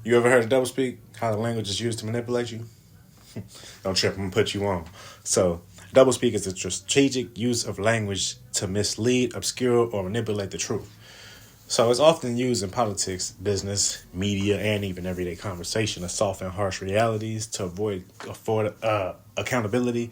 You ever heard of doublespeak? How the language is used to manipulate you? Don't trip, I'm gonna put you on. So, doublespeak is the strategic use of language to mislead, obscure, or manipulate the truth. So, it's often used in politics, business, media, and even everyday conversation to soften harsh realities, to afford accountability,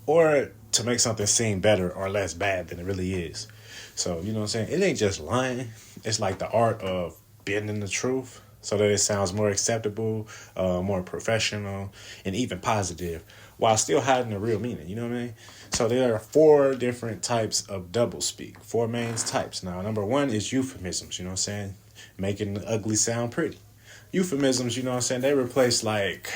or to make something seem better or less bad than it really is. So, you know what I'm saying? It ain't just lying, it's like the art of bending the truth so that it sounds more acceptable, more professional, and even positive, while still hiding the real meaning. You know what I mean? So there are four different types of doublespeak, four main types. Now, number one is euphemisms. You know what I'm saying? Making the ugly sound pretty. Euphemisms, you know what I'm saying? They replace like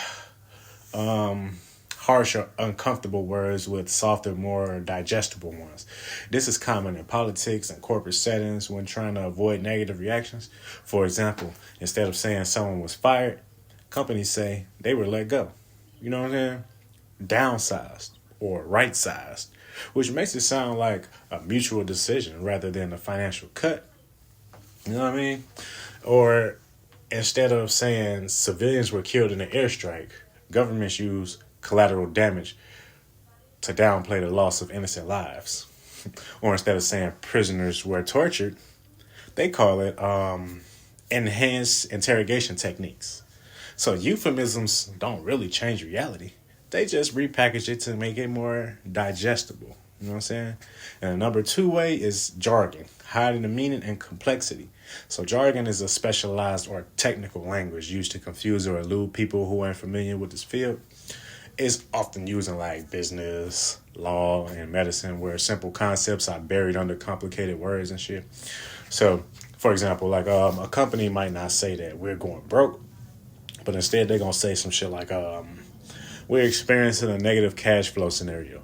harsh or uncomfortable words with softer, more digestible ones. This is common in politics and corporate settings when trying to avoid negative reactions. For example, instead of saying someone was fired, companies say they were let go. You know what I'm saying? Downsized or right sized, which makes it sound like a mutual decision rather than a financial cut. You know what I mean? Or instead of saying civilians were killed in an airstrike, governments use collateral damage to downplay the loss of innocent lives. Or instead of saying prisoners were tortured, they call it enhanced interrogation techniques. So euphemisms don't really change reality. They just repackage it to make it more digestible. You know what I'm saying? And the number two way is jargon, hiding the meaning and complexity. So jargon is a specialized or technical language used to confuse or elude people who aren't familiar with this field. It's often used in like business, law, and medicine, where simple concepts are buried under complicated words and shit. So, for example, like a company might not say that we're going broke, but instead they're gonna say some shit like we're experiencing a negative cash flow scenario.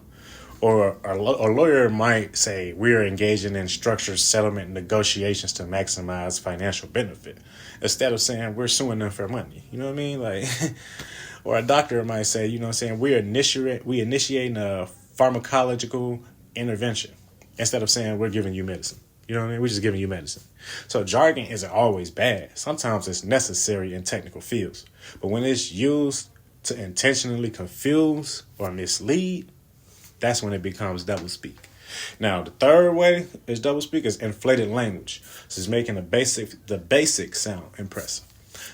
Or a lawyer might say we're engaging in structured settlement negotiations to maximize financial benefit, instead of saying we're suing them for money. You know what I mean? Like, or a doctor might say, you know what I'm saying, we initiating a pharmacological intervention, instead of saying we're giving you medicine. You know what I mean? We're just giving you medicine. So jargon isn't always bad. Sometimes it's necessary in technical fields. But when it's used to intentionally confuse or mislead, that's when it becomes doublespeak. Now, the third way is doublespeak is inflated language. This is making the basic sound impressive.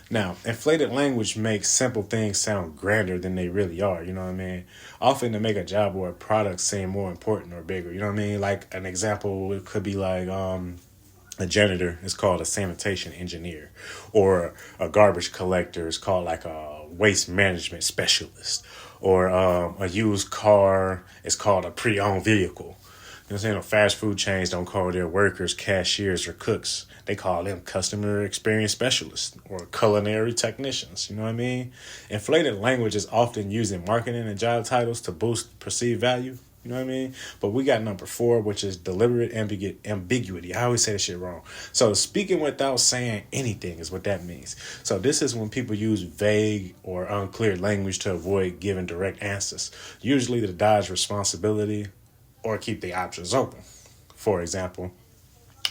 Now, inflated language makes simple things sound grander than they really are. You know what I mean? Often to make a job or a product seem more important or bigger. You know what I mean? Like an example, it could be like a janitor is called a sanitation engineer, or a garbage collector is called like a waste management specialist, or a used car is called a pre-owned vehicle. You know what I'm saying? Fast food chains don't call their workers cashiers or cooks. They call them customer experience specialists or culinary technicians. You know what I mean? Inflated language is often used in marketing and job titles to boost perceived value. You know what I mean? But we got number four, which is deliberate ambiguity. I always say that shit wrong. So speaking without saying anything is what that means. So this is when people use vague or unclear language to avoid giving direct answers, usually to dodge responsibility or keep the options open. For example,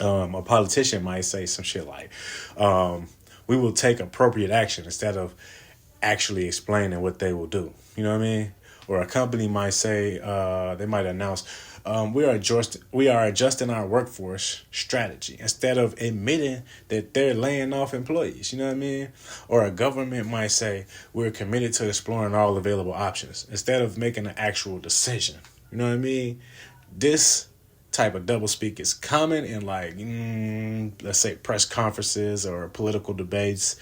a politician might say some shit like, we will take appropriate action, instead of actually explaining what they will do. You know what I mean? Or a company might say, they might announce, we are adjusting our workforce strategy, instead of admitting that they're laying off employees. You know what I mean? Or a government might say, we're committed to exploring all available options, instead of making an actual decision. You know what I mean? This type of doublespeak is common in like, let's say press conferences or political debates,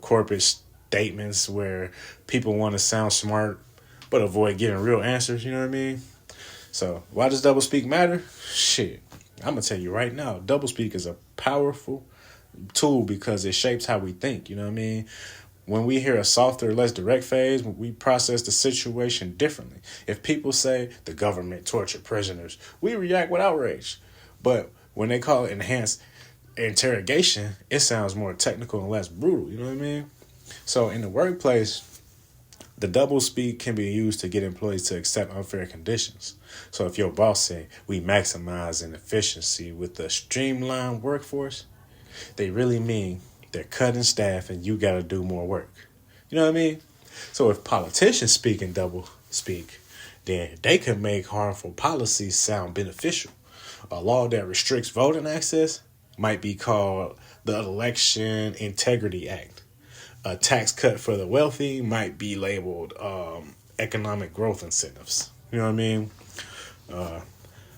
corporate statements where people want to sound smart but avoid giving real answers. You know what I mean? So why does doublespeak matter? Shit, I'm gonna tell you right now. Doublespeak is a powerful tool because it shapes how we think. You know what I mean? When we hear a softer, less direct phase, we process the situation differently. If people say the government tortured prisoners, we react with outrage. But when they call it enhanced interrogation, it sounds more technical and less brutal. You know what I mean? So in the workplace, the doublespeak can be used to get employees to accept unfair conditions. So if your boss say we maximize an efficiency with a streamlined workforce, they really mean they're cutting staff and you got to do more work. You know what I mean? So if politicians speak in double speak, then they can make harmful policies sound beneficial. A law that restricts voting access might be called the Election Integrity Act. A tax cut for the wealthy might be labeled economic growth incentives. You know what I mean?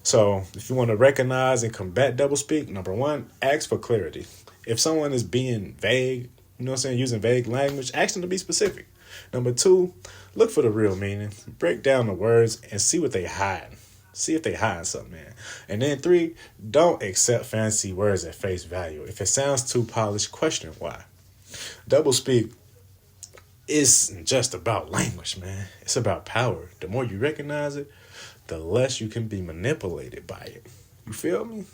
So if you want to recognize and combat doublespeak, number one, ask for clarity. If someone is being vague, you know what I'm saying, using vague language, ask them to be specific. Number two, look for the real meaning. Break down the words and see what they hide. See if they hide something, man. And then three, don't accept fancy words at face value. If it sounds too polished, question why. Doublespeak isn't just about language, man. It's about power. The more you recognize it, the less you can be manipulated by it. You feel me?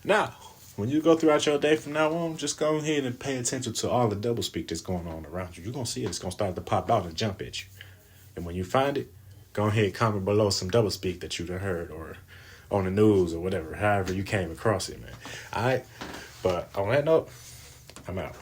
Now, when you go throughout your day from now on, just go ahead and pay attention to all the doublespeak that's going on around you. You're going to see it. It's going to start to pop out and jump at you. And when you find it, go ahead and comment below some doublespeak that you done heard or on the news or whatever, however you came across it, man. All right? But on that note, I'm out.